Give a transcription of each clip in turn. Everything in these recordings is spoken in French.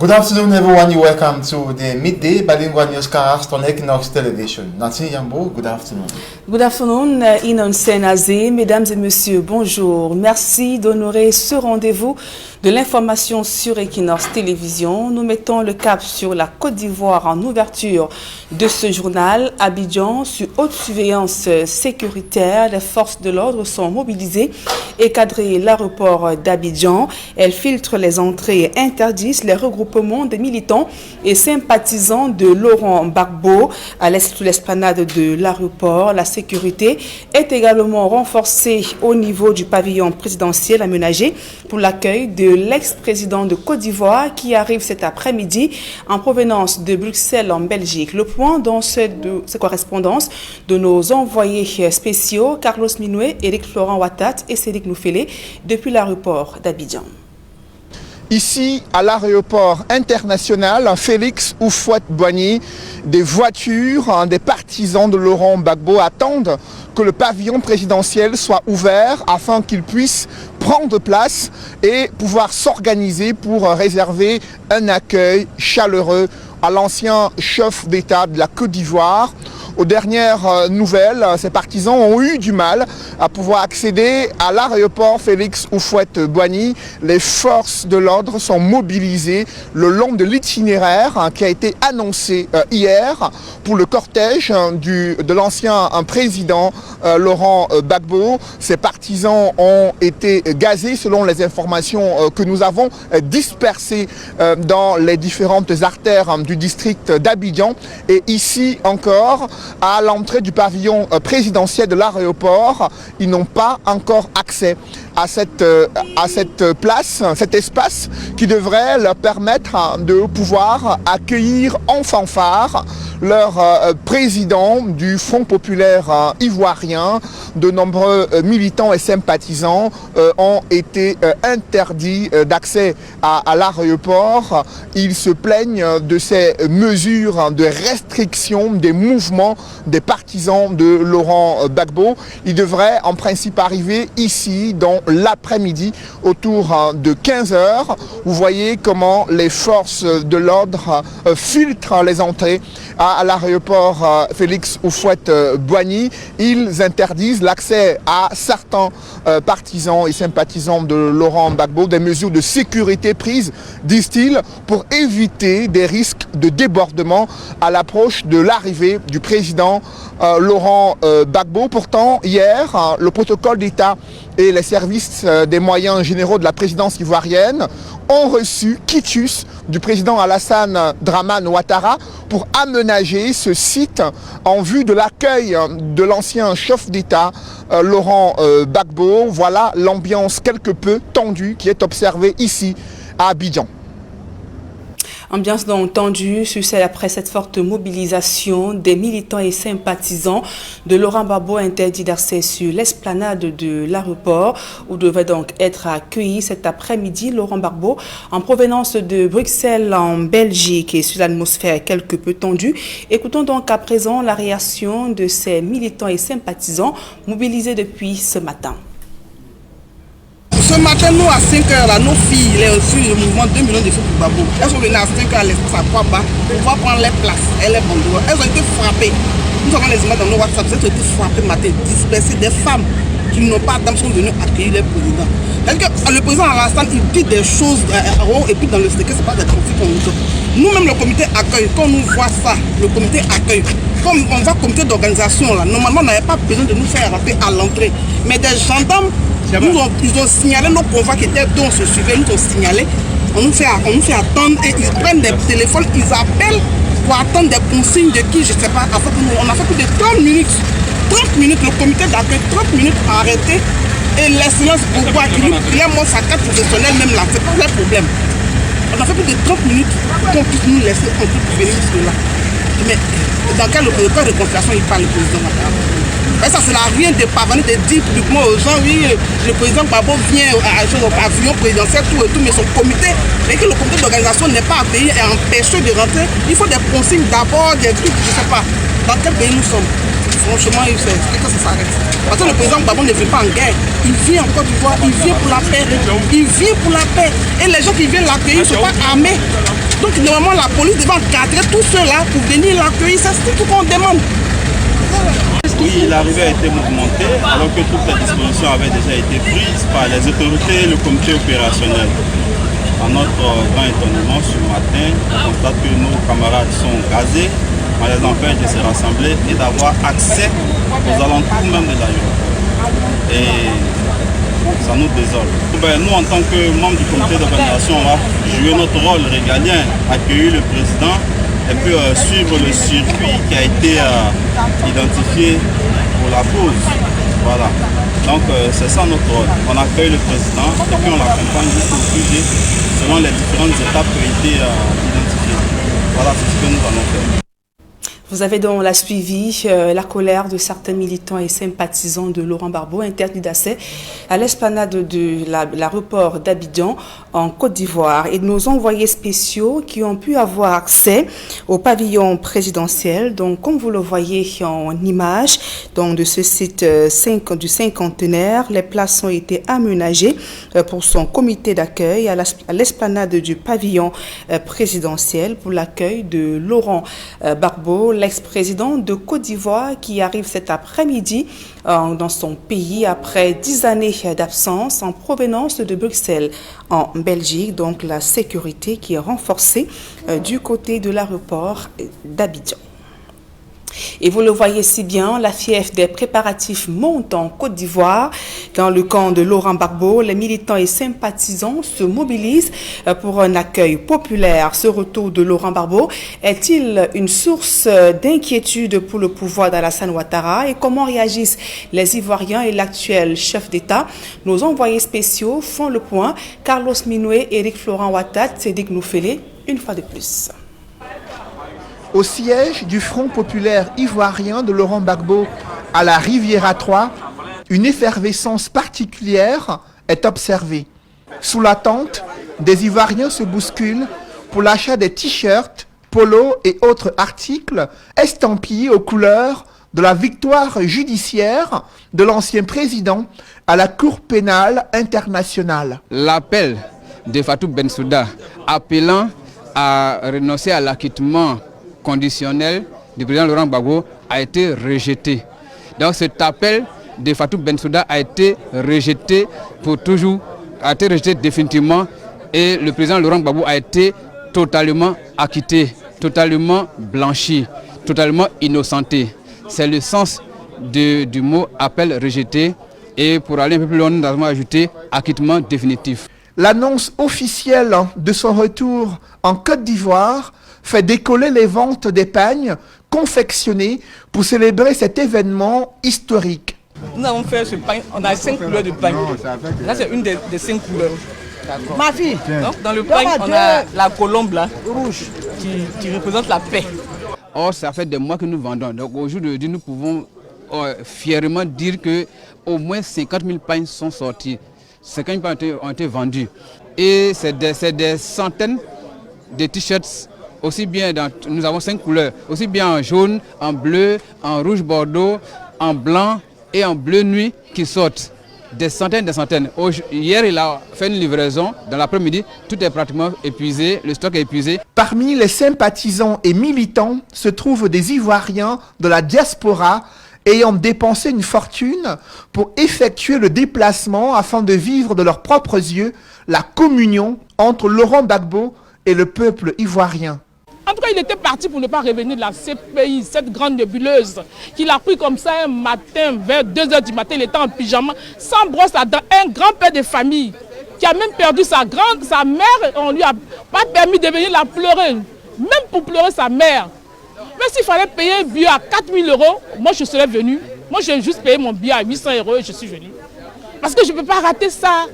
Good afternoon, everyone. You're welcome to the midday bilingual newscast on Equinox Television. Nancy Yambo, good afternoon. Good afternoon, Inon Senazé. Mesdames et messieurs, bonjour. Merci d'honorer ce rendez-vous de l'information sur Equinox Télévision. Nous mettons le cap sur la Côte d'Ivoire en ouverture de ce journal. Abidjan, sur haute surveillance sécuritaire, les forces de l'ordre sont mobilisées et cadrent l'aéroport d'Abidjan. Elles filtrent les entrées et interdisent les regroupements des militants et sympathisants de Laurent Gbagbo à l'est de l'esplanade de l'aéroport. La sécurité est également renforcée au niveau du pavillon présidentiel aménagé pour l'accueil de l'ex-président de Côte d'Ivoire qui arrive cet après-midi en provenance de Bruxelles en Belgique. Le point dans cette correspondance de nos envoyés spéciaux Carlos Minoué, Éric Florent Ouattat et Cédric Noufélé depuis l'aéroport d'Abidjan. Ici, à l'aéroport international Félix Houphouët-Boigny, des voitures, des partisans de Laurent Gbagbo attendent que le pavillon présidentiel soit ouvert afin qu'ils puissent prendre place et pouvoir s'organiser pour réserver un accueil chaleureux à l'ancien chef d'État de la Côte d'Ivoire. Aux dernières nouvelles, ces partisans ont eu du mal à pouvoir accéder à l'aéroport Félix Houphouët-Boigny. Les forces de l'ordre sont mobilisées le long de l'itinéraire qui a été annoncé hier pour le cortège de l'ancien président Laurent Gbagbo. Ces partisans ont été gazés selon les informations que nous avons dispersées dans les différentes artères du district d'Abidjan. Et ici encore, à l'entrée du pavillon présidentiel de l'aéroport, ils n'ont pas encore accès à cette place, cet espace qui devrait leur permettre de pouvoir accueillir en fanfare leur président du Front populaire ivoirien. De nombreux militants et sympathisants ont été interdits d'accès à l'aéroport. Ils se plaignent de ces mesures de restriction des mouvements des partisans de Laurent Gbagbo. Ils devraient en principe arriver ici dans l'après-midi autour de 15 h. Vous voyez comment les forces de l'ordre filtrent les entrées à l'aéroport Félix Houphouët-Boigny. Ils interdisent l'accès à certains partisans et sympathisants de Laurent Gbagbo. Des mesures de sécurité prises, disent-ils, pour éviter des risques de débordement à l'approche de l'arrivée du président Laurent Gbagbo. Pourtant, hier, le protocole d'État et les services des moyens généraux de la présidence ivoirienne ont reçu quitus du président Alassane Dramane Ouattara pour aménager ce site en vue de l'accueil de l'ancien chef d'État Laurent Gbagbo. Voilà l'ambiance quelque peu tendue qui est observée ici à Abidjan. Ambiance donc tendue succède après cette forte mobilisation des militants et sympathisants de Laurent Gbagbo interdit d'accès sur l'esplanade de l'aéroport où devait donc être accueilli cet après-midi Laurent Gbagbo en provenance de Bruxelles en Belgique et sur l'atmosphère quelque peu tendue. Écoutons donc à présent la réaction de ces militants et sympathisants mobilisés depuis ce matin. Ce matin, nous, à 5 h, là, nos filles, les reçues le mouvement 2 millions de filles pour Gbagbo. Elles sont venues à 5 h, elles sont à quoi bas pour pouvoir prendre les places. Elles ont été frappées. Nous avons les images dans nos WhatsApp, elles ont été frappées matin, dispersées. Des femmes qui n'ont pas d'âme sont venues accueillir les présidents. C'est-à-dire que le président Alassane, il dit des choses et puis dans le secret, ce n'est pas des conflits qu'on nous donne. Nous-mêmes, le comité accueil, quand nous voit ça, le comité accueil, comme on voit comité d'organisation, là, normalement, on n'avait pas besoin de nous faire arrêter à l'entrée. Mais des gendarmes, ils ont signalé nos convois qui étaient dont on se suivait, ils nous ont signalé. On nous fait attendre et ils prennent des téléphones, ils appellent pour attendre des consignes de qui, je ne sais pas. On a fait plus de 30 minutes. 30 minutes, le comité d'accueil, 30 minutes à arrêter. Et les silences pourquoi il a montré sa carte professionnelle même là, c'est pas le problème. On a fait plus de 30 minutes qu'on puisse nous laisser, qu'on puisse venir jusque-là. Mais dans quel de confiance il parle le président Ouattara? Ça ne sert à rien de parvenir de dire publiquement aux gens, oui, le président Gbagbo vient au pavillon présidentiel, tout et tout, mais son comité, et que le comité d'organisation n'est pas payé et empêché de rentrer. Il faut des consignes d'abord, des trucs, je ne sais pas. Dans quel pays nous sommes? Franchement, il faut que ça s'arrête. Parce que le président Gbagbo ne vient pas en guerre. Il vient en Côte d'Ivoire, il vient pour la paix. Il vient pour la paix. Et les gens qui viennent l'accueillir ne sont pas armés. Donc normalement la police devait encadrer tout cela pour venir l'accueillir. Ça c'est tout qu'on demande. Oui, l'arrivée a été mouvementée alors que toutes les dispositions avaient déjà été prises par les autorités et le comité opérationnel. À notre grand étonnement, ce matin, on constate que nos camarades sont gazés, on les empêche de se rassembler et d'avoir accès aux alentours même de l'aéroport. Et ça nous désole. Nous, en tant que membres du comité d'organisation, on va jouer notre rôle régalien, accueillir le président et puis suivre le circuit qui a été identifié pour la pause. Voilà. Donc c'est ça notre rôle. On accueille le président et puis on l'accompagne jusqu'au sujet selon les différentes étapes qui ont été identifiées. Voilà, c'est ce que nous allons faire. Vous avez donc la suivi la colère de certains militants et sympathisants de Laurent Gbagbo interdit d'accès à l'esplanade de l'aéroport d'Abidjan en Côte d'Ivoire et nos envoyés spéciaux qui ont pu avoir accès au pavillon présidentiel. Donc, comme vous le voyez en image donc, de ce site du cinquantenaire, les places ont été aménagées pour son comité d'accueil à l'esplanade du pavillon présidentiel pour l'accueil de Laurent Gbagbo, l'ex-président de Côte d'Ivoire qui arrive cet après-midi dans son pays après 10 années d'absence en provenance de Bruxelles en Belgique. Donc la sécurité qui est renforcée du côté de l'aéroport d'Abidjan. Et vous le voyez si bien, la fièvre des préparatifs monte en Côte d'Ivoire. Dans le camp de Laurent Gbagbo, les militants et sympathisants se mobilisent pour un accueil populaire. Ce retour de Laurent Gbagbo est-il une source d'inquiétude pour le pouvoir d'Alassane Ouattara? Et comment réagissent les Ivoiriens et l'actuel chef d'État? Nos envoyés spéciaux font le point. Carlos Minoué, Éric Florent Ouattara, Cédric Noufélé, une fois de plus. Au siège du Front populaire ivoirien de Laurent Gbagbo à la Riviera 3, une effervescence particulière est observée. Sous la tente, des Ivoiriens se bousculent pour l'achat des t-shirts, polos et autres articles estampillés aux couleurs de la victoire judiciaire de l'ancien président à la Cour pénale internationale. L'appel de Fatou Bensouda appelant à renoncer à l'acquittement conditionnel du président Laurent Gbagbo a été rejeté. Donc cet appel de Fatou Bensouda a été rejeté pour toujours, a été rejeté définitivement et le président Laurent Gbagbo a été totalement acquitté, totalement blanchi, totalement innocenté. C'est le sens du mot appel rejeté et pour aller un peu plus loin, nous avons ajouté acquittement définitif. L'annonce officielle de son retour en Côte d'Ivoire fait décoller les ventes des pagnes confectionnées pour célébrer cet événement historique. Nous avons fait ce pagne, on a 5 couleurs de pagne. Là, c'est une des 5 couleurs. Ma fille. Donc, dans le pagne, on a la colombe là, rouge, qui représente la paix. Or, ça fait des mois que nous vendons. Donc, aujourd'hui, nous pouvons fièrement dire qu'au moins 50 000 pagnes sont sorties. 50 000 pagnes ont été vendues. Et c'est des centaines de t-shirts. Aussi bien, nous avons 5 couleurs, aussi bien en jaune, en bleu, en rouge bordeaux, en blanc et en bleu nuit qui sortent. Des centaines. Hier, il a fait une livraison. Dans l'après-midi, tout est pratiquement épuisé, le stock est épuisé. Parmi les sympathisants et militants se trouvent des Ivoiriens de la diaspora ayant dépensé une fortune pour effectuer le déplacement afin de vivre de leurs propres yeux la communion entre Laurent Gbagbo et le peuple ivoirien. En tout cas, il était parti pour ne pas revenir de la CPI, cette grande nébuleuse, qu'il a pris comme ça un matin, vers 2 h du matin, il était en pyjama, sans brosse à dents, un grand-père de famille, qui a même perdu sa mère, on ne lui a pas permis de venir la pleurer, même pour pleurer sa mère. Mais s'il fallait payer un billet à 4 000 €, moi je serais venu. Moi j'ai juste payé mon billet à 800 € et je suis venu. Parce que je ne peux pas rater ça.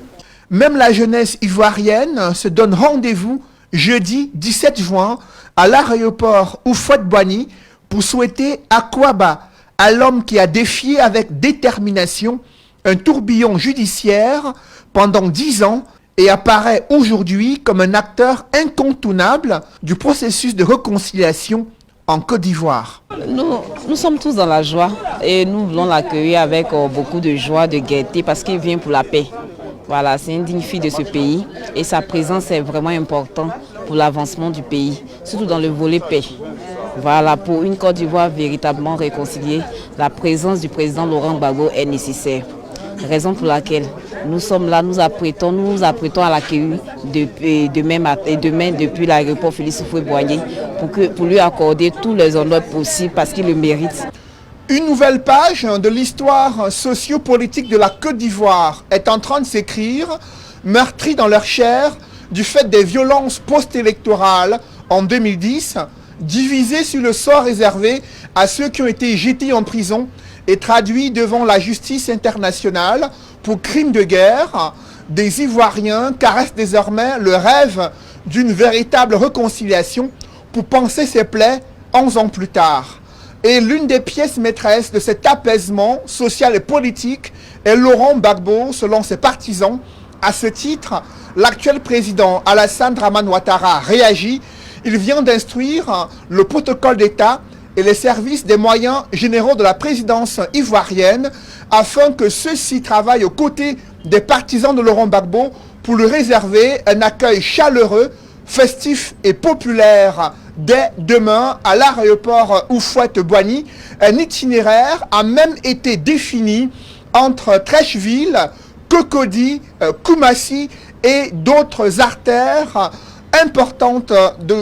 Même la jeunesse ivoirienne se donne rendez-vous jeudi 17 juin à l'aéroport Houphouët-Boigny pour souhaiter Akouaba à l'homme qui a défié avec détermination un tourbillon judiciaire pendant 10 ans et apparaît aujourd'hui comme un acteur incontournable du processus de réconciliation en Côte d'Ivoire. Nous sommes tous dans la joie et nous voulons l'accueillir avec beaucoup de joie, de gaieté parce qu'il vient pour la paix. Voilà, c'est une digne fille de ce pays et sa présence est vraiment importante pour l'avancement du pays, surtout dans le volet paix. Voilà, pour une Côte d'Ivoire véritablement réconciliée, la présence du président Laurent Gbagbo est nécessaire. Raison pour laquelle nous sommes là, nous nous apprêtons à l'accueillir demain depuis l'aéroport Félix Houphouët-Boigny pour lui accorder tous les honneurs possibles parce qu'il le mérite. Une nouvelle page de l'histoire sociopolitique de la Côte d'Ivoire est en train de s'écrire, meurtris dans leur chair du fait des violences post-électorales en 2010, divisés sur le sort réservé à ceux qui ont été jetés en prison et traduits devant la justice internationale pour crimes de guerre. Des Ivoiriens caressent désormais le rêve d'une véritable réconciliation pour panser ses plaies 11 ans plus tard. Et l'une des pièces maîtresses de cet apaisement social et politique est Laurent Gbagbo, selon ses partisans. À ce titre, l'actuel président Alassane Dramane Ouattara réagit. Il vient d'instruire le protocole d'État et les services des moyens généraux de la présidence ivoirienne afin que ceux-ci travaillent aux côtés des partisans de Laurent Gbagbo pour lui réserver un accueil chaleureux, festif et populaire dès demain à l'aéroport Houphouët-Boigny. Un itinéraire a même été défini entre Treichville, Cocody, Koumassi et d'autres artères importante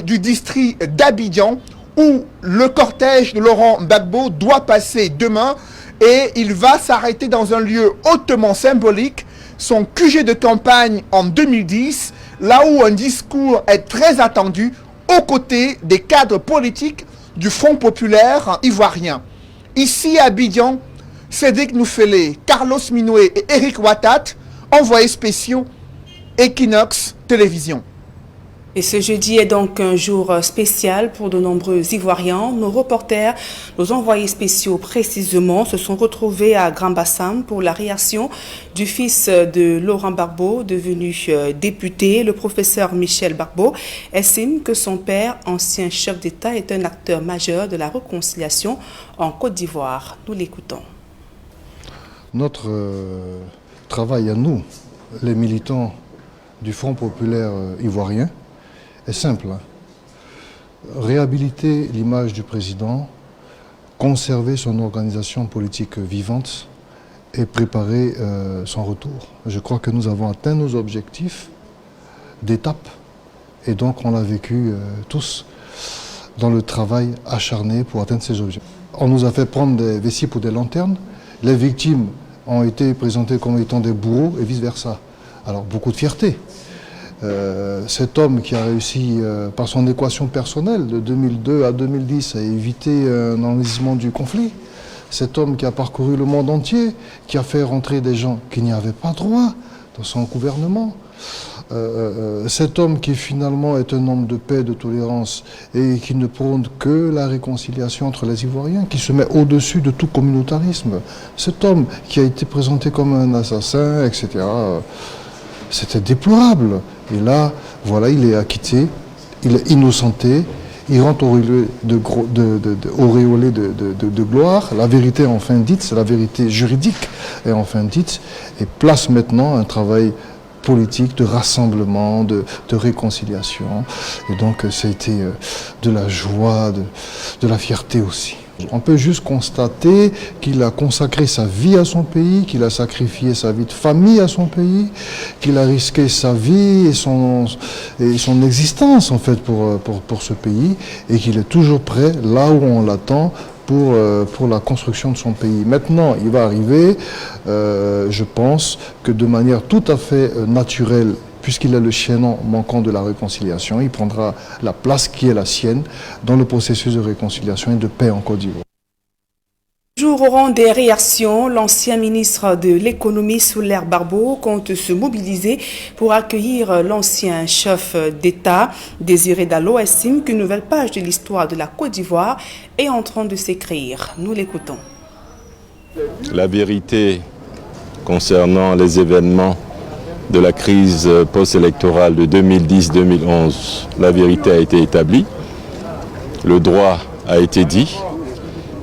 du district d'Abidjan où le cortège de Laurent Gbagbo doit passer demain et il va s'arrêter dans un lieu hautement symbolique, son QG de campagne en 2010, là où un discours est très attendu aux côtés des cadres politiques du Front populaire ivoirien. Ici à Abidjan, Cédric Noufélé, Carlos Minoué et Eric Watat, envoyés spéciaux Equinox Télévision. Et ce jeudi est donc un jour spécial pour de nombreux Ivoiriens. Nos reporters, nos envoyés spéciaux précisément, se sont retrouvés à Grand-Bassam pour la réaction du fils de Laurent Gbagbo, devenu député. Le professeur Michel Gbagbo estime que son père, ancien chef d'État, est un acteur majeur de la réconciliation en Côte d'Ivoire. Nous l'écoutons. Notre travail à nous, les militants du Front populaire ivoirien, est simple. Réhabiliter l'image du président, conserver son organisation politique vivante et préparer son retour. Je crois que nous avons atteint nos objectifs d'étape et donc on l'a vécu tous dans le travail acharné pour atteindre ces objectifs. On nous a fait prendre des vessies pour des lanternes. Les victimes ont été présentées comme étant des bourreaux et vice-versa. Alors beaucoup de fierté. Cet homme qui a réussi par son équation personnelle de 2002 à 2010 à éviter un enlisement du conflit, cet homme qui a parcouru le monde entier, qui a fait rentrer des gens qui n'y avaient pas droit dans son gouvernement, cet homme qui finalement est un homme de paix, de tolérance et qui ne prône que la réconciliation entre les Ivoiriens, qui se met au-dessus de tout communautarisme, cet homme qui a été présenté comme un assassin, etc., c'était déplorable. Et là, voilà, il est acquitté, il est innocenté, il rentre auréolé de gloire. La vérité est enfin dite, la vérité juridique est enfin dite, et place maintenant un travail politique de rassemblement, de réconciliation. Et donc, ça a été de la joie, de la fierté aussi. On peut juste constater qu'il a consacré sa vie à son pays, qu'il a sacrifié sa vie de famille à son pays, qu'il a risqué sa vie et son existence en fait pour ce pays et qu'il est toujours prêt, là où on l'attend, pour la construction de son pays. Maintenant, il va arriver, je pense, que de manière tout à fait naturelle, puisqu'il est le chaînon manquant de la réconciliation, il prendra la place qui est la sienne dans le processus de réconciliation et de paix en Côte d'Ivoire. Toujours au rang des réactions, l'ancien ministre de l'économie Souleymane Gbagbo compte se mobiliser pour accueillir l'ancien chef d'État. Désiré Dallo estime qu'une nouvelle page de l'histoire de la Côte d'Ivoire est en train de s'écrire. Nous l'écoutons. La vérité concernant les événements de la crise post-électorale de 2010-2011, la vérité a été établie, le droit a été dit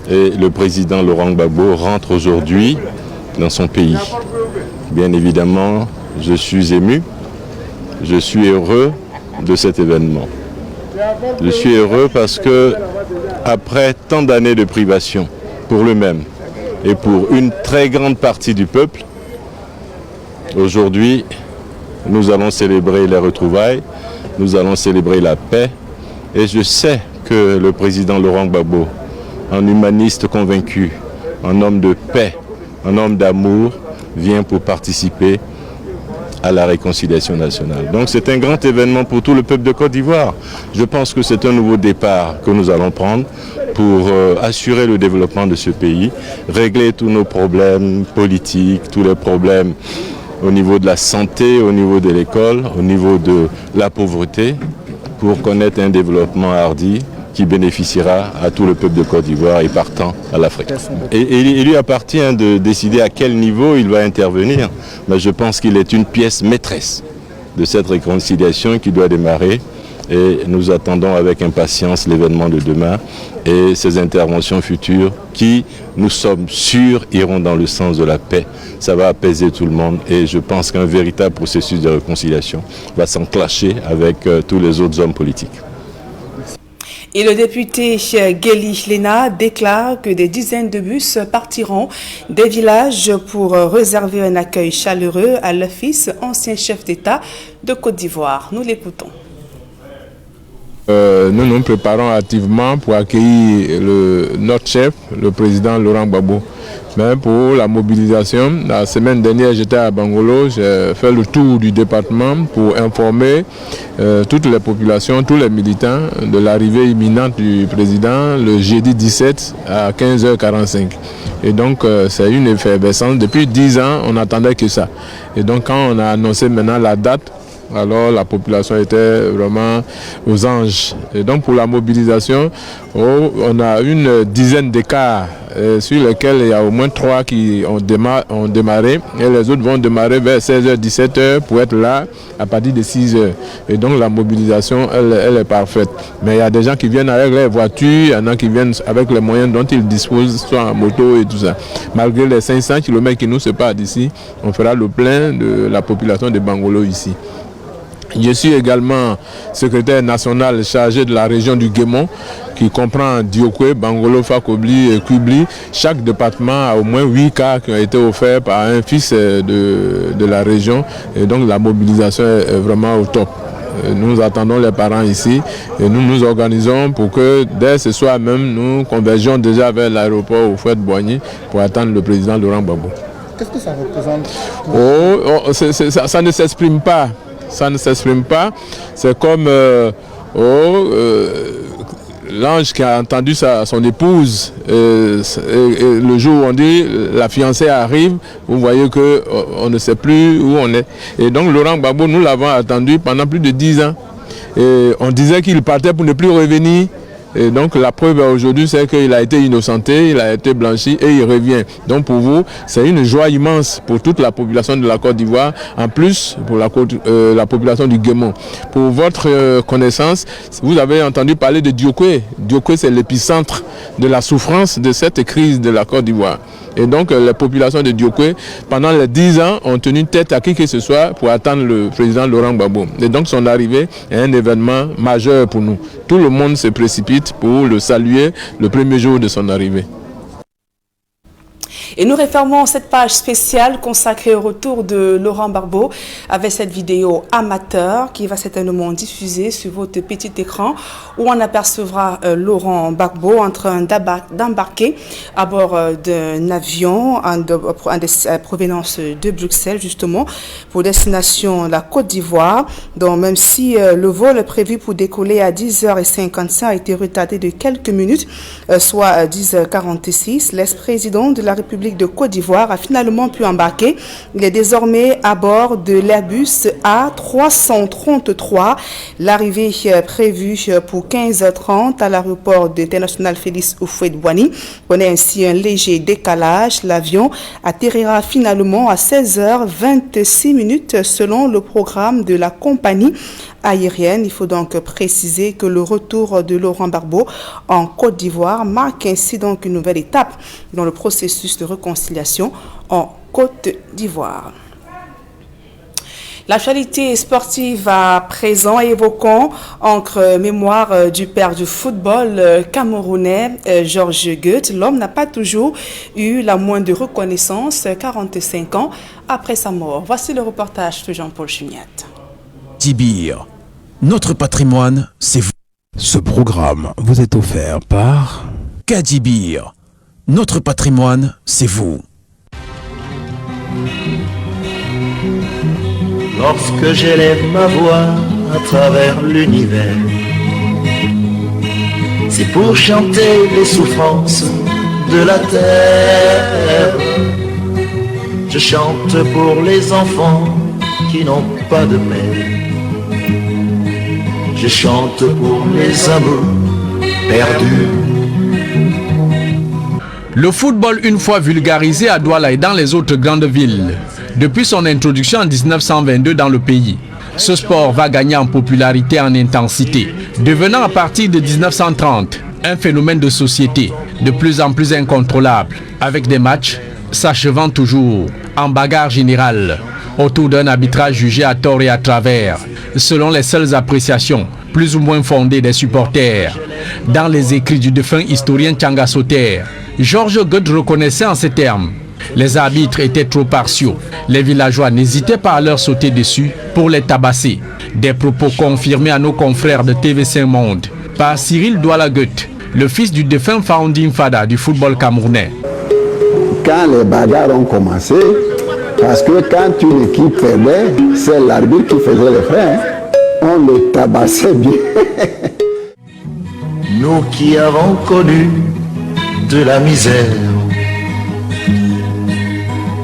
et le président Laurent Gbagbo rentre aujourd'hui dans son pays. Bien évidemment, je suis ému, je suis heureux de cet événement. Je suis heureux parce que, après tant d'années de privation pour lui-même et pour une très grande partie du peuple, aujourd'hui, nous allons célébrer les retrouvailles, nous allons célébrer la paix. Et je sais que le président Laurent Gbagbo, un humaniste convaincu, un homme de paix, un homme d'amour, vient pour participer à la réconciliation nationale. Donc c'est un grand événement pour tout le peuple de Côte d'Ivoire. Je pense que c'est un nouveau départ que nous allons prendre pour assurer le développement de ce pays, régler tous nos problèmes politiques, tous les problèmes au niveau de la santé, au niveau de l'école, au niveau de la pauvreté, pour connaître un développement hardi qui bénéficiera à tout le peuple de Côte d'Ivoire et partant à l'Afrique. Et il lui appartient de décider à quel niveau il va intervenir, mais je pense qu'il est une pièce maîtresse de cette réconciliation qui doit démarrer. Et nous attendons avec impatience l'événement de demain et ces interventions futures qui, nous sommes sûrs, iront dans le sens de la paix. Ça va apaiser tout le monde et je pense qu'un véritable processus de réconciliation va s'enclencher avec tous les autres hommes politiques. Et le député Guéli Léna déclare que des dizaines de bus partiront des villages pour réserver un accueil chaleureux à leur fils, ancien chef d'État de Côte d'Ivoire. Nous l'écoutons. Nous nous préparons activement pour accueillir notre chef, le président Laurent Gbagbo. Mais pour la mobilisation, la semaine dernière j'étais à Bangolo, j'ai fait le tour du département pour informer toutes les populations, tous les militants de l'arrivée imminente du président le jeudi 17 à 15h45. Et donc c'est une effervescence. Depuis 10 ans, on n'attendait que ça. Et donc quand on a annoncé maintenant la date, alors la population était vraiment aux anges. Et donc pour la mobilisation, on a une dizaine d'écarts sur lesquels il y a au moins 3 qui ont démarré et les autres vont démarrer vers 16h, 17h pour être là à partir de 6h. Et donc la mobilisation, elle est parfaite. Mais il y a des gens qui viennent avec les voitures, il y en a qui viennent avec les moyens dont ils disposent, soit en moto et tout ça. Malgré les 500 km qui nous séparent d'ici, on fera le plein de la population de Bangolo ici. Je suis également secrétaire national chargé de la région du Guémon qui comprend Diokwe, Bangolo, Fakobli et Kubli. Chaque département a au moins 8 cas qui ont été offerts par un fils de la région et donc la mobilisation est vraiment au top. Nous attendons les parents ici et nous nous organisons pour que dès ce soir même nous convergions déjà vers l'aéroport au Fouette-Boigny pour attendre le président Laurent Gbagbo. Qu'est-ce que ça représente? Ça ne s'exprime pas. Ça ne s'exprime pas. C'est comme l'ange qui a entendu son épouse. Le jour où on dit la fiancée arrive, vous voyez qu'on ne sait plus où on est. Et donc Laurent Gbagbo, nous l'avons attendu pendant plus de 10 ans. Et on disait qu'il partait pour ne plus revenir. Et donc la preuve aujourd'hui, c'est qu'il a été innocenté, il a été blanchi et il revient. Donc pour vous, c'est une joie immense pour toute la population de la Côte d'Ivoire, en plus pour la population du Guémon. Pour votre connaissance, vous avez entendu parler de Diokwe. Diokwe, c'est l'épicentre de la souffrance de cette crise de la Côte d'Ivoire. Et donc les populations de Diokwe, pendant les 10 ans, ont tenu tête à qui que ce soit pour attendre le président Laurent Gbagbo. Et donc son arrivée est un événement majeur pour nous. Tout le monde se précipite pour le saluer le premier jour de son arrivée. Et nous refermons cette page spéciale consacrée au retour de Laurent Gbagbo avec cette vidéo amateur qui va certainement diffuser sur votre petit écran où on apercevra Laurent Gbagbo en train d'embarquer à bord d'un avion en provenance de Bruxelles justement pour destination la Côte d'Ivoire. Donc même si le vol prévu pour décoller à 10h55 a été retardé de quelques minutes, soit à 10h46, l'ex-président de la République de Côte d'Ivoire a finalement pu embarquer. Il est désormais à bord de l'Airbus A333. L'arrivée prévue pour 15h30 à l'aéroport international Félix Houphouët-Boigny connaît ainsi un léger décalage. L'avion atterrira finalement à 16h26 selon le programme de la compagnie aérienne. Il faut donc préciser que le retour de Laurent Gbagbo en Côte d'Ivoire marque ainsi donc une nouvelle étape dans le processus de réconciliation en Côte d'Ivoire. L'actualité sportive à présent, évoquons encre mémoire du père du football camerounais, Georges Goethe. L'homme n'a pas toujours eu la moindre reconnaissance 45 ans après sa mort. Voici le reportage de Jean-Paul Chuniette. Dibir, notre patrimoine, c'est vous. Ce programme vous est offert par Kadibir. Notre patrimoine, c'est vous. Lorsque j'élève ma voix à travers l'univers, c'est pour chanter les souffrances de la terre. Je chante pour les enfants qui n'ont pas de mère. Je chante pour les amours perdus. Le football, une fois vulgarisé à Douala et dans les autres grandes villes, depuis son introduction en 1922 dans le pays, ce sport va gagner en popularité et en intensité, devenant à partir de 1930 un phénomène de société de plus en plus incontrôlable, avec des matchs s'achevant toujours en bagarre générale, autour d'un arbitrage jugé à tort et à travers, selon les seules appréciations plus ou moins fondées des supporters. Dans les écrits du défunt historien Tchanga Soter, Georges Goethe reconnaissait en ces termes: les arbitres étaient trop partiaux, les villageois n'hésitaient pas à leur sauter dessus pour les tabasser. Des propos confirmés à nos confrères de TV5 Monde par Cyril Douala Goethe, le fils du défunt founding father du football camerounais. Quand les bagarres ont commencé, parce que quand une équipe perdait, c'est l'arbitre qui faisait les frais, on les tabassait bien. Nous qui avons connu de la misère,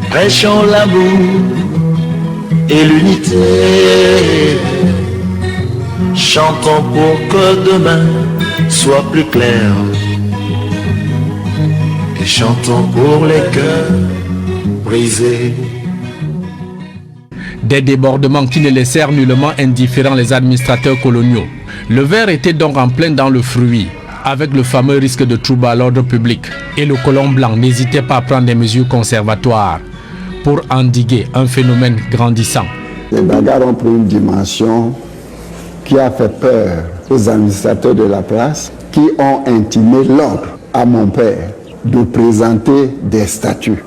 prêchons l'amour et l'unité. Chantons pour que demain soit plus clair. Et chantons pour les cœurs brisés. Des débordements qui ne laissèrent nullement indifférents les administrateurs coloniaux. Le verre était donc en plein dans le fruit, avec le fameux risque de trouble à l'ordre public. Et le colon blanc n'hésitait pas à prendre des mesures conservatoires pour endiguer un phénomène grandissant. Les bagarres ont pris une dimension qui a fait peur aux administrateurs de la place, qui ont intimé l'ordre à mon père de présenter des statuts.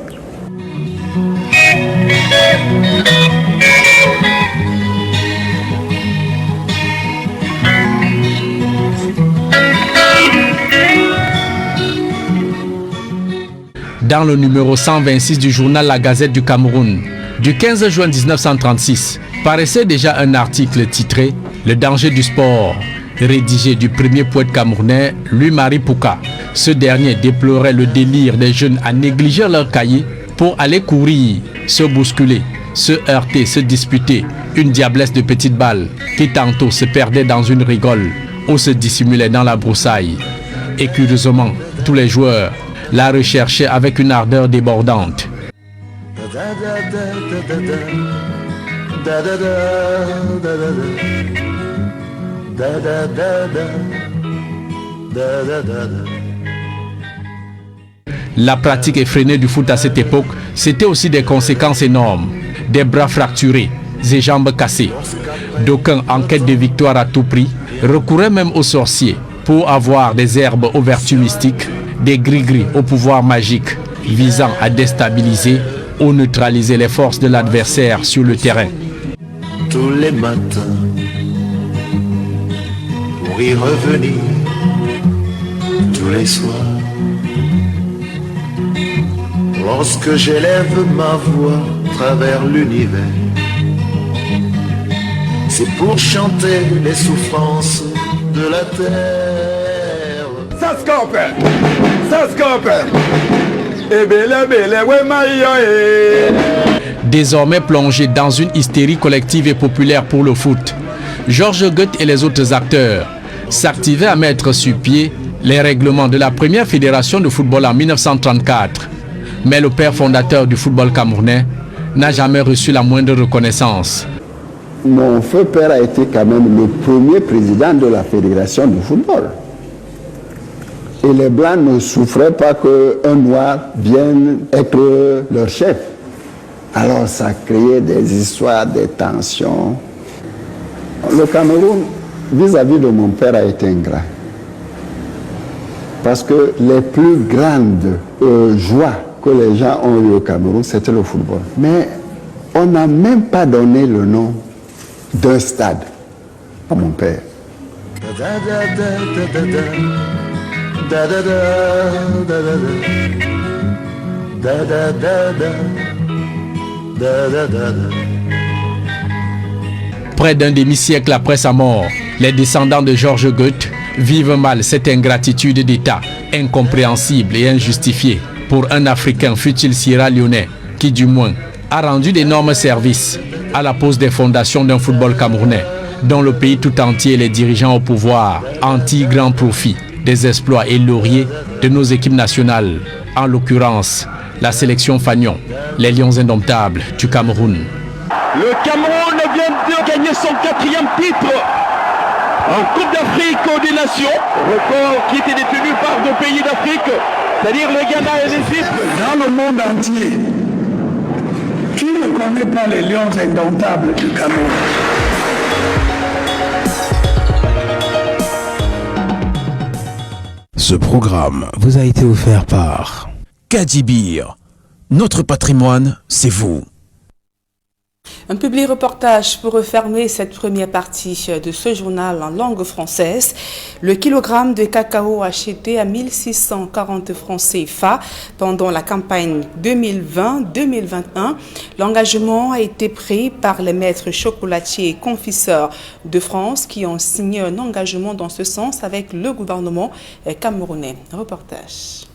Dans le numéro 126 du journal La Gazette du Cameroun, du 15 juin 1936, paraissait déjà un article titré « Le danger du sport », rédigé du premier poète camerounais, Louis-Marie Pouka. Ce dernier déplorait le délire des jeunes à négliger leur cahier pour aller courir, se bousculer, se heurter, se disputer, une diablesse de petites balles qui tantôt se perdait dans une rigole ou se dissimulait dans la broussaille. Et curieusement, tous les joueurs la recherchaient avec une ardeur débordante. La pratique effrénée du foot à cette époque, c'était aussi des conséquences énormes. Des bras fracturés, des jambes cassées. D'aucuns, en quête de victoire à tout prix, recouraient même aux sorciers pour avoir des herbes aux vertus mystiques, des gris-gris au pouvoir magique, visant à déstabiliser ou neutraliser les forces de l'adversaire sur le terrain. Tous les matins, pour y revenir, tous les soirs. Lorsque j'élève ma voix à travers l'univers, c'est pour chanter les souffrances de la terre. Ça se compère, ça se compère. Désormais plongé dans une hystérie collective et populaire pour le foot, Georges Goethe et les autres acteurs s'activaient à mettre sur pied les règlements de la première fédération de football en 1934. Mais le père fondateur du football camerounais n'a jamais reçu la moindre reconnaissance. Mon feu père a été quand même le premier président de la fédération de football. Et les Blancs ne souffraient pas qu'un Noir vienne être leur chef. Alors ça créait des histoires, des tensions. Le Cameroun, vis-à-vis de mon père, a été ingrat. Parce que les plus grandes joies que les gens ont eues au Cameroun, c'était le football. Mais on n'a même pas donné le nom d'un stade à mon père. Près d'un demi-siècle après sa mort, les descendants de Georges Goethe vivent mal cette ingratitude d'État, incompréhensible et injustifiée pour un Africain, fut-il sierra-léonais, qui du moins a rendu d'énormes services à la pose des fondations d'un football camerounais, dont le pays tout entier et les dirigeants au pouvoir en tirent grand profit des exploits et lauriers de nos équipes nationales, en l'occurrence la sélection Fagnon, les Lions indomptables du Cameroun. Le Cameroun vient de gagner son 4e titre en Coupe d'Afrique des Nations, record qui était détenu par 2 pays d'Afrique, c'est-à-dire le Ghana et l'Égypte. Dans le monde entier, qui ne connaît pas les Lions indomptables du Cameroun? Ce programme vous a été offert par Kadibir. Notre patrimoine, c'est vous. Un public reportage pour refermer cette première partie de ce journal en langue française. Le kilogramme de cacao acheté à 1640 francs CFA pendant la campagne 2020-2021. L'engagement a été pris par les maîtres chocolatiers et confiseurs de France qui ont signé un engagement dans ce sens avec le gouvernement camerounais. Reportage.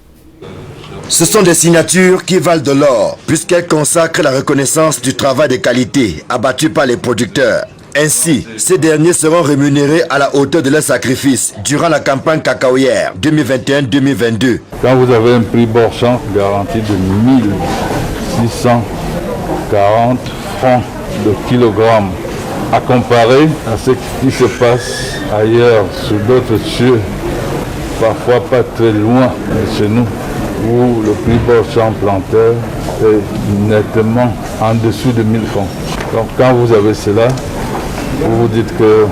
Ce sont des signatures qui valent de l'or, puisqu'elles consacrent la reconnaissance du travail de qualité abattu par les producteurs. Ainsi, ces derniers seront rémunérés à la hauteur de leur sacrifice durant la campagne cacaoyère 2021-2022. Quand vous avez un prix Borchamp garanti de 1640 francs de kilogramme, à comparer à ce qui se passe ailleurs sur d'autres cieux, parfois pas très loin de chez nous, où le prix Borchamp planteur est nettement en dessous de 1000 francs. Donc quand vous avez cela, vous vous dites que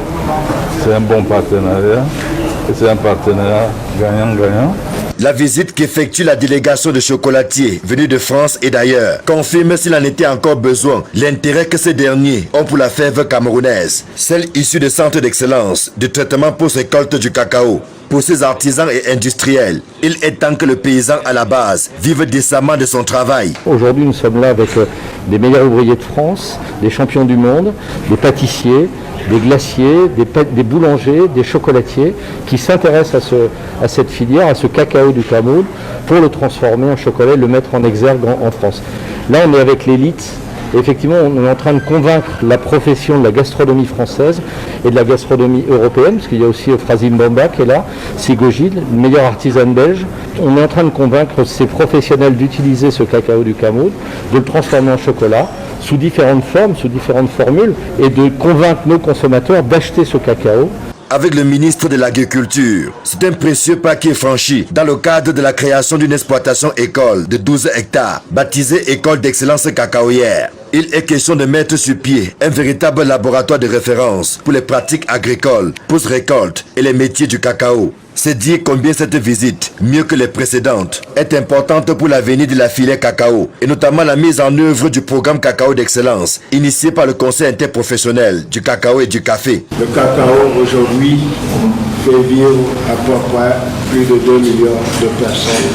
c'est un bon partenariat, et c'est un partenariat gagnant-gagnant. La visite qu'effectue la délégation de chocolatiers venus de France et d'ailleurs confirme, s'il en était encore besoin, l'intérêt que ces derniers ont pour la fève camerounaise, celle issue de centres d'excellence de traitement post-récolte du cacao. Pour ces artisans et industriels, il est temps que le paysan à la base vive décemment de son travail. Aujourd'hui, nous sommes là avec des meilleurs ouvriers de France, des champions du monde, des pâtissiers, des glaciers, des boulangers, des chocolatiers qui s'intéressent à cette filière, à ce cacao du Cameroun pour le transformer en chocolat et le mettre en exergue en France. Là, on est avec l'élite. Effectivement, on est en train de convaincre la profession de la gastronomie française et de la gastronomie européenne, parce qu'il y a aussi Frasim Bamba qui est là, Sigogil, une meilleure artisane belge. On est en train de convaincre ces professionnels d'utiliser ce cacao du Cameroun, de le transformer en chocolat, sous différentes formes, sous différentes formules, et de convaincre nos consommateurs d'acheter ce cacao. Avec le ministre de l'Agriculture, c'est un précieux pas qui est franchi dans le cadre de la création d'une exploitation école de 12 hectares, baptisée École d'excellence cacaoyère. Il est question de mettre sur pied un véritable laboratoire de référence pour les pratiques agricoles, post-récolte et les métiers du cacao. C'est dire combien cette visite, mieux que les précédentes, est importante pour l'avenir de la filière cacao et notamment la mise en œuvre du programme cacao d'excellence initié par le Conseil interprofessionnel du cacao et du café. Le cacao aujourd'hui fait vivre à peu près plus de 2 millions de personnes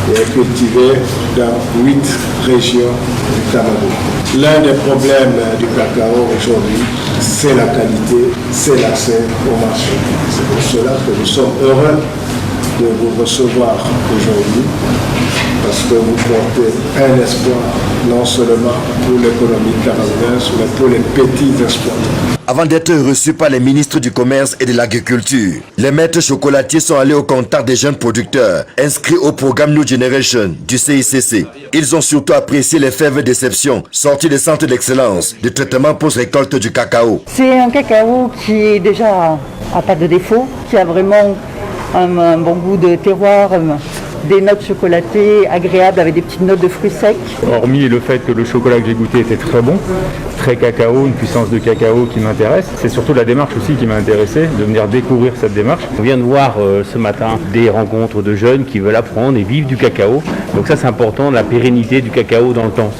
et est cultivé dans 8 régions du Cameroun. L'un des problèmes du cacao aujourd'hui, c'est la qualité, c'est l'accès au marché. C'est pour cela que nous sommes heureux de vous recevoir aujourd'hui, parce que vous portez un espoir, non seulement pour l'économie camerounaise, mais pour les petits exploitants. Avant d'être reçus par les ministres du Commerce et de l'Agriculture, les maîtres chocolatiers sont allés au contact des jeunes producteurs inscrits au programme New Generation du CICC. Ils ont surtout apprécié les fèves d'exception sorties des centres d'excellence de traitement post-récolte du cacao. C'est un cacao qui est déjà à pas de défaut, qui a vraiment un bon goût de terroir, des notes chocolatées agréables avec des petites notes de fruits secs. Hormis le fait que le chocolat que j'ai goûté était très bon, très cacao, une puissance de cacao qui m'intéresse, c'est surtout la démarche aussi qui m'a intéressé, de venir découvrir cette démarche. On vient de voir ce matin des rencontres de jeunes qui veulent apprendre et vivre du cacao. Donc ça c'est important, la pérennité du cacao dans le temps.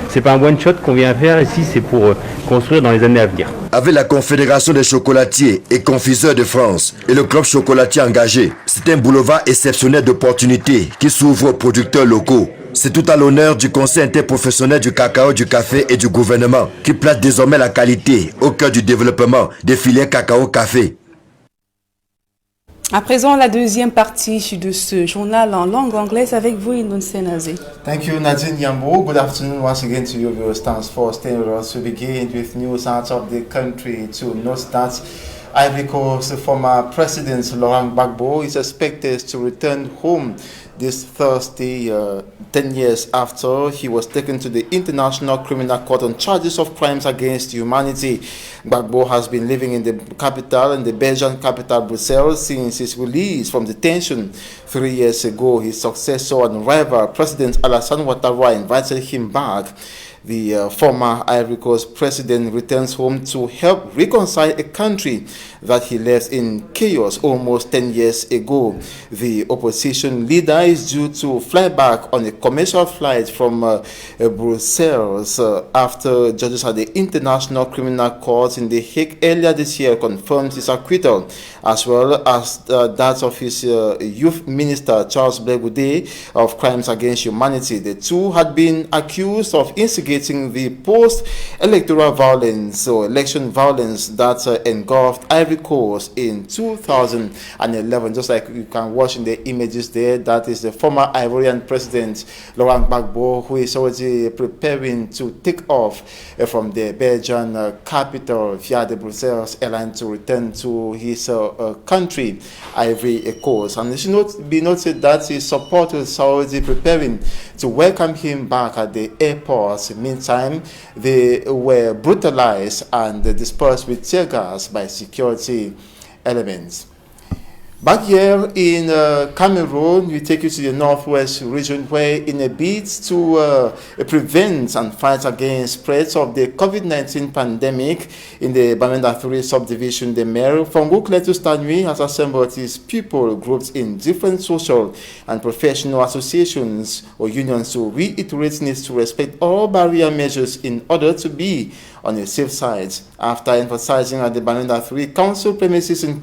C'est pas un one shot qu'on vient faire ici, c'est pour construire dans les années à venir. Avec la Confédération des chocolatiers et confiseurs de France et le club chocolatier engagé, c'est un boulevard exceptionnel d'opportunités qui s'ouvre aux producteurs locaux. C'est tout à l'honneur du Conseil interprofessionnel du cacao, du café et du gouvernement qui place désormais la qualité au cœur du développement des filières cacao-café. À présent, la deuxième partie de ce journal en langue anglaise avec vous, Inonsen Azé. Thank you, Nadine Yambo. Good afternoon once again to you viewers. Thanks for staying with us. We begin with news out of the country to note that Ivory Coast former President Laurent Gbagbo is expected to return home this Thursday, 10 years after he was taken to the International Criminal Court on charges of crimes against humanity. Gbagbo has been living in the capital, in the Belgian capital Brussels, since his release from detention 3 years ago. His successor and rival, President Alassane Ouattara, invited him back. The former Ivory Coast president returns home to help reconcile a country that he left in chaos almost 10 years ago. The opposition leader is due to fly back on a commercial flight from Brussels after judges at the International Criminal Court in The Hague earlier this year confirmed his acquittal, as well as that of his youth minister Charles Blé Goudé of crimes against humanity. The two had been accused of instigating the post-electoral violence or election violence that engulfed Ivory Coast in 2011. Just like you can watch in the images there, that is the former Ivorian president Laurent Gbagbo, who is already preparing to take off from the Belgian capital via the Brussels airline to return to his country, Ivory Coast. And it should be noted that his supporters are already preparing to welcome him back at the airport. Meantime, they were brutalized and dispersed with tear gas by security elements. Back here in Cameroon, we take you to the northwest region where, in a bid to prevent and fight against spreads of the COVID-19 pandemic in the Bamenda 3 subdivision, the mayor, Fongo Cletus Tanui, has assembled his people groups in different social and professional associations or unions to reiterate needs to respect all barrier measures in order to be on the safe side. After emphasizing at the Bamenda 3 council premises in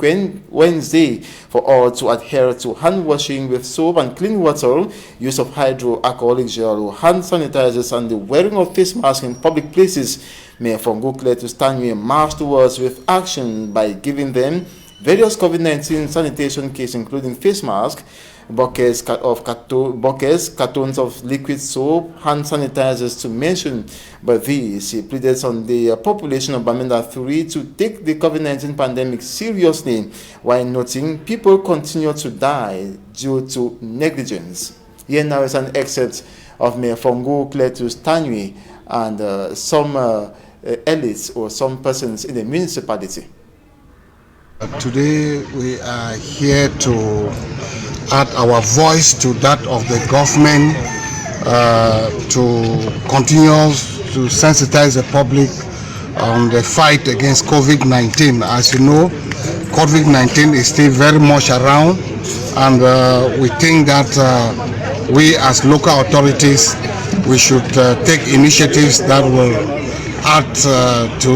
Wednesday for all to adhere to hand washing with soap and clean water, use of hydroalcoholic gel or hand sanitizers, and the wearing of face masks in public places, Mayor Fongo Cletus Tanui marched towards with action by giving them various COVID-19 sanitation kits, including face masks, buckets, cartons of liquid soap, hand sanitizers to mention. But these, he pleaded on the population of Bamenda 3 to take the COVID-19 pandemic seriously, while noting people continue to die due to negligence. Here now is an excerpt of Mayor Fongo Cletus Tanui and some elites or some persons in the municipality. Today we are here to add our voice to that of the government to continue to sensitize the public on the fight against COVID-19. As you know, COVID-19 is still very much around, and we think that we as local authorities, we should take initiatives that will add to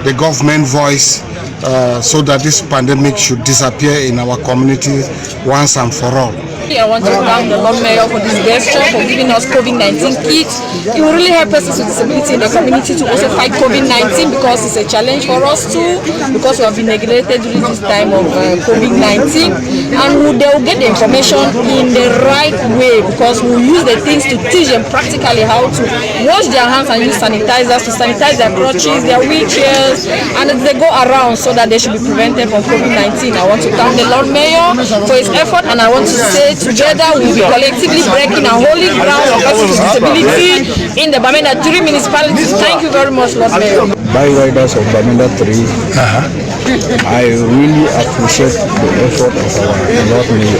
the government voice so that this pandemic should disappear in our community once and for all. I want to thank the Lord Mayor for this gesture, for giving us COVID-19 kits. It will really help persons with disability in the community to also fight COVID-19, because it's a challenge for us too, because we have been neglected during this time of COVID-19. And they will get the information in the right way, because we'll use the things to teach them practically how to wash their hands and use sanitizers to sanitize their crutches, their wheelchairs, and they go around so that they should be prevented from COVID-19. I want to thank the Lord Mayor for his effort, and I want to say together we will be collectively breaking and holding ground of persons with disability in the Bamenda 3 municipalities. Thank you very much, Lord Mayor. Bike riders of Bamenda 3 I really appreciate the effort of our Lord Mayor,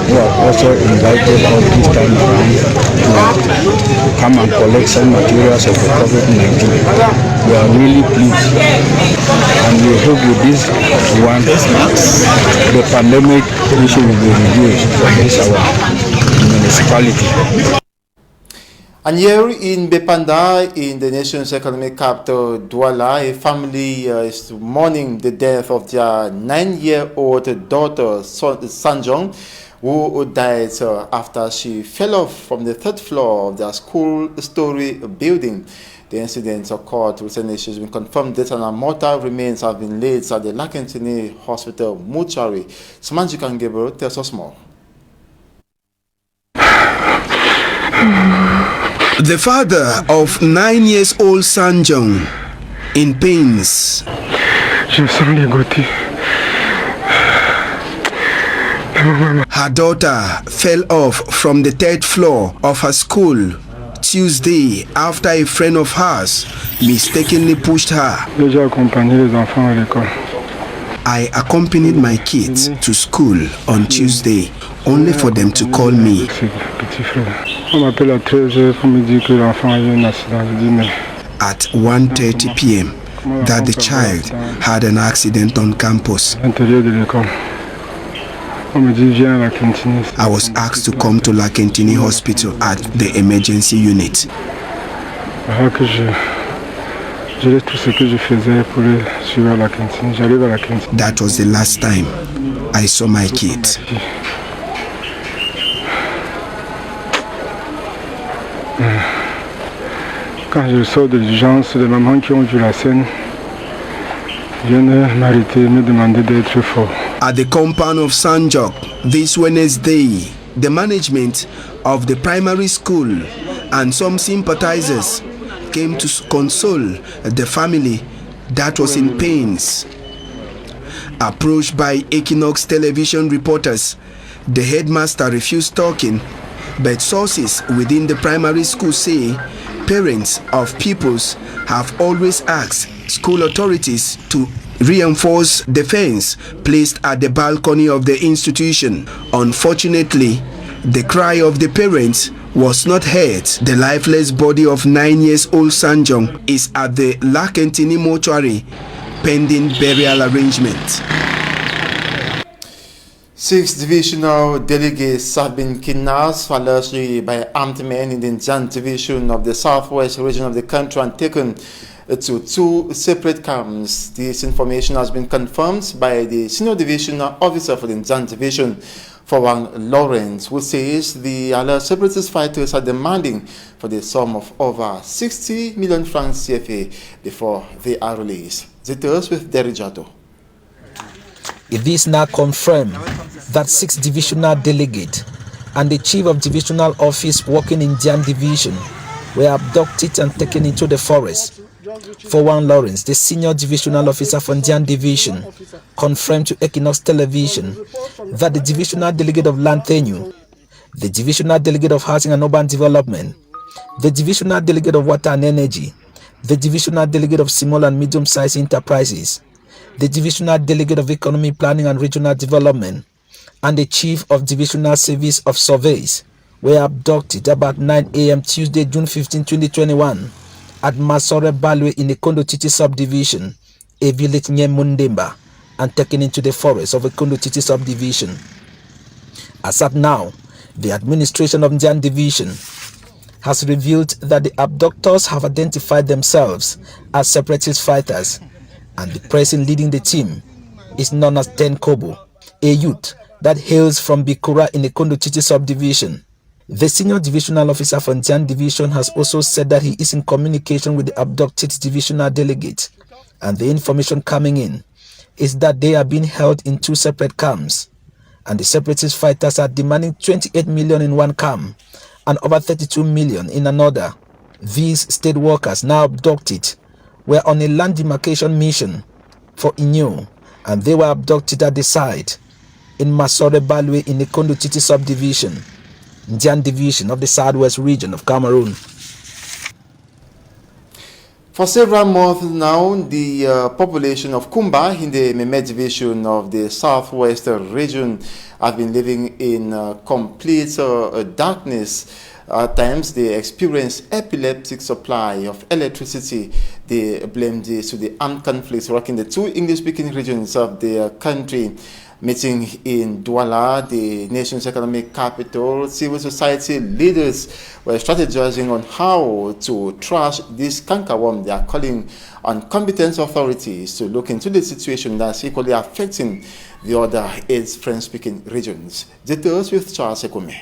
who have also invited us this time around to come and collect some materials of the COVID-19. We are really pleased, and we hope with this one, the pandemic issue will be reduced for this our municipality. And here in Bepanda, in the nation's economic capital, Douala, a family is mourning the death of their 9-year-old daughter, Sanjong, who died after she fell off from the 3rd floor of their school-story building. The incident occurred recently. It's been confirmed that her mortal remains have been laid at the Lakentini Hospital mortuary. Samanji Kangebo tells us more. The father of 9-year-old Sanjong in pains. Her daughter fell off from the 3rd floor of her school Tuesday after a friend of hers mistakenly pushed her. I accompanied my kids to school on Tuesday, only for them to call me. At 1:30 p.m. that the child had an accident on campus. I was asked to come to Lakentini Hospital at the emergency unit. That was the last time I saw my kids. Quand je sors de l'urgence, les mamans qui ont vu la scène viennent m'arrêter, me demander d'être fort. At the compound of Sanjok this Wednesday, the management of the primary school and some sympathizers came to console the family that was in pains. Approached by Equinox television reporters, the headmaster refused talking, but sources within the primary school say parents of pupils have always asked school authorities to reinforce the fence placed at the balcony of the institution. Unfortunately, the cry of the parents was not heard. The lifeless body of 9-year-old Sanjong is at the Lakentini mortuary pending burial arrangement. 6 divisional delegates have been kidnapped allegedly by armed men in the Njan division of the southwest region of the country and taken to 2 separate camps. This information has been confirmed by the senior divisional officer for the Njan division, Fawang Lawrence, who says the alleged separatist fighters are demanding for the sum of over 60 million francs CFA before they are released. Details with Derijato. It is now confirmed that 6 divisional delegates and the chief of divisional office working in Njan division were abducted and taken into the forest. Fawang Lawrence, the senior divisional officer for Njan division, confirmed to Equinox television that the divisional delegate of land tenure, the divisional delegate of housing and urban development, the divisional delegate of water and energy, the divisional delegate of small and medium-sized enterprises, the divisional delegate of economic planning and regional development, and the chief of divisional service of surveys were abducted about 9 a.m. Tuesday, June 15, 2021 at Masore Balwe in the Kondo Titi subdivision, a village near Mundemba, and taken into the forest of the Kondo Titi subdivision. As at now, the administration of Njan division has revealed that the abductors have identified themselves as separatist fighters, and the person leading the team is known as Ten Kobo, a youth that hails from Bikura in the Kondo Titi subdivision. The senior divisional officer for Njan division has also said that he is in communication with the abducted divisional delegates, and the information coming in is that they are being held in 2 separate camps, and the separatist fighters are demanding 28 million in one camp and over 32 million in another. These state workers now abducted were on a land demarcation mission for Inyo, and they were abducted at the site in Masore Balwe in the Kondo Titi subdivision, Njan division of the southwest region of Cameroon. For several months now, the population of Kumba in the Meme division of the southwest region have been living in complete darkness. At times, they experience epileptic supply of electricity. They blame this to the armed conflicts rocking the two English-speaking regions of the country. Meeting in Douala, the nation's economic capital, civil society leaders were strategizing on how to trash this cankerworm. They are calling on competent authorities to look into the situation that's equally affecting the other 8 French-speaking regions. Details with Charles Ekome.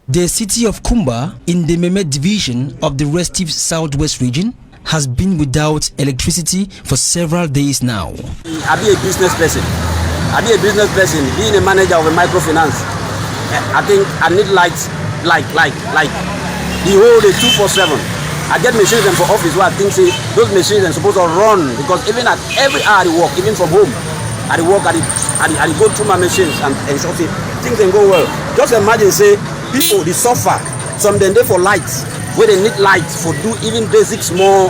The city of Kumba in the Meme division of the restive southwest region has been without electricity for several days now. I be a business person. Being a manager of a microfinance. I think I need lights, like the whole day 247. I get machines for office where I think say those machines are supposed to run, because even at every hour I work, even from home, I work, I go through my machines and something things can go well. Just imagine say people they suffer, some then they for lights, where they need lights for do even basic small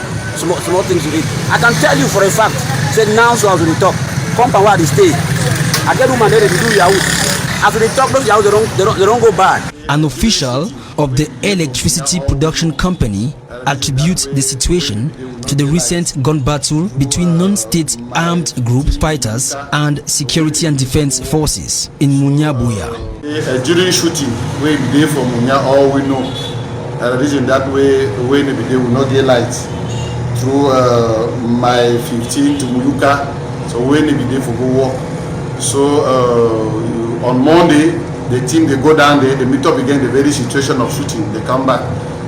things to eat. I can tell you for a fact, say now so as we talk, compound where they stay. I get woman there to do Yahoo. After they talk those Yahoo, they don't go bad. An official of the electricity production company attributes the situation to the recent gun battle between non-state armed group fighters and security and defense forces in Munyabuya. During shooting, we be there for Munya, all we know. The reason that way, when we will not get lights through my 15 to Muyuka, so when we be there for go walk. So on Monday, the team they go down there, they meet up again the very situation of shooting. They come back.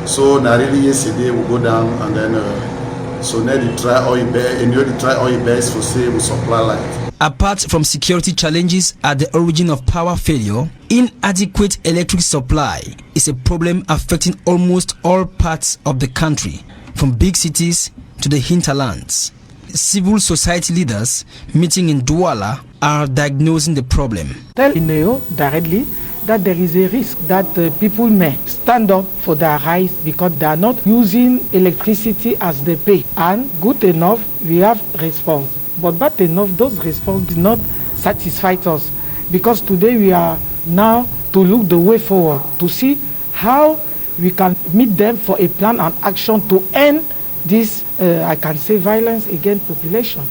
So now really yesterday we go down and then so now they try all your best for say we supply light. Apart from security challenges at the origin of power failure, inadequate electric supply is a problem affecting almost all parts of the country, from big cities to the hinterlands. Civil society leaders meeting in Douala are diagnosing the problem. Tell INEO directly that there is a risk that people may stand up for their rights because they are not using electricity as they pay. And good enough, we have response. But bad enough, those response did not satisfy us, because today we are now to look the way forward, to see how we can meet them for a plan and action to end this, I can say, violence against population,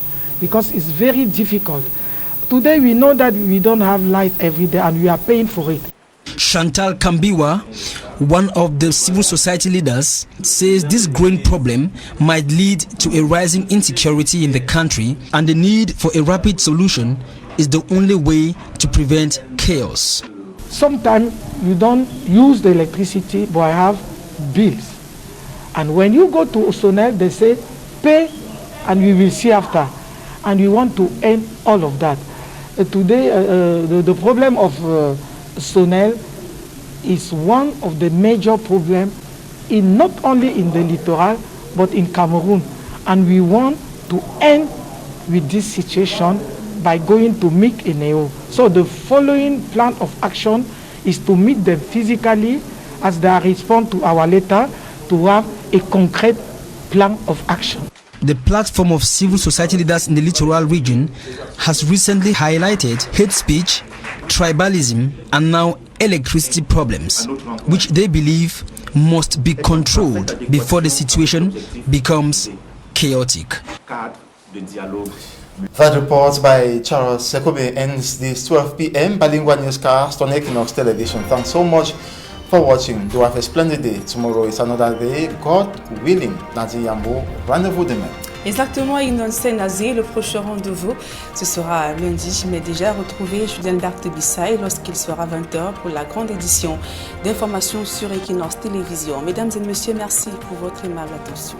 because it's very difficult. Today we know that we don't have light every day and we are paying for it. Chantal Kambiwa, one of the civil society leaders, says this growing problem might lead to a rising insecurity in the country, and the need for a rapid solution is the only way to prevent chaos. Sometimes you don't use the electricity, but I have bills. And when you go to Sonel, they say, pay and we will see after. And we want to end all of that. Today, the problem of Sonel is one of the major problems in not only in the littoral, but in Cameroon. And we want to end with this situation by going to meet INEO. So the following plan of action is to meet them physically as they respond to our letter, to have a concrete plan of action. The platform of civil society leaders in the littoral region has recently highlighted hate speech, tribalism, and now electricity problems, which they believe must be controlled before the situation becomes chaotic. That report by Charles Sekome ends this 12 p.m. bilingual newscast on Equinox Television. Thanks so much for watching. Do have a splendid day. Tomorrow is another day. God willing. Nadia Yambo, rendez-vous demain. Exactement, Inonse Nazé, le prochain rendez-vous, ce sera lundi, mais déjà retrouver Julien Darc Bissay lorsqu'il sera 20h pour la grande édition d'informations sur Equinox Télévision. Mesdames et messieurs, merci pour votre aimable attention.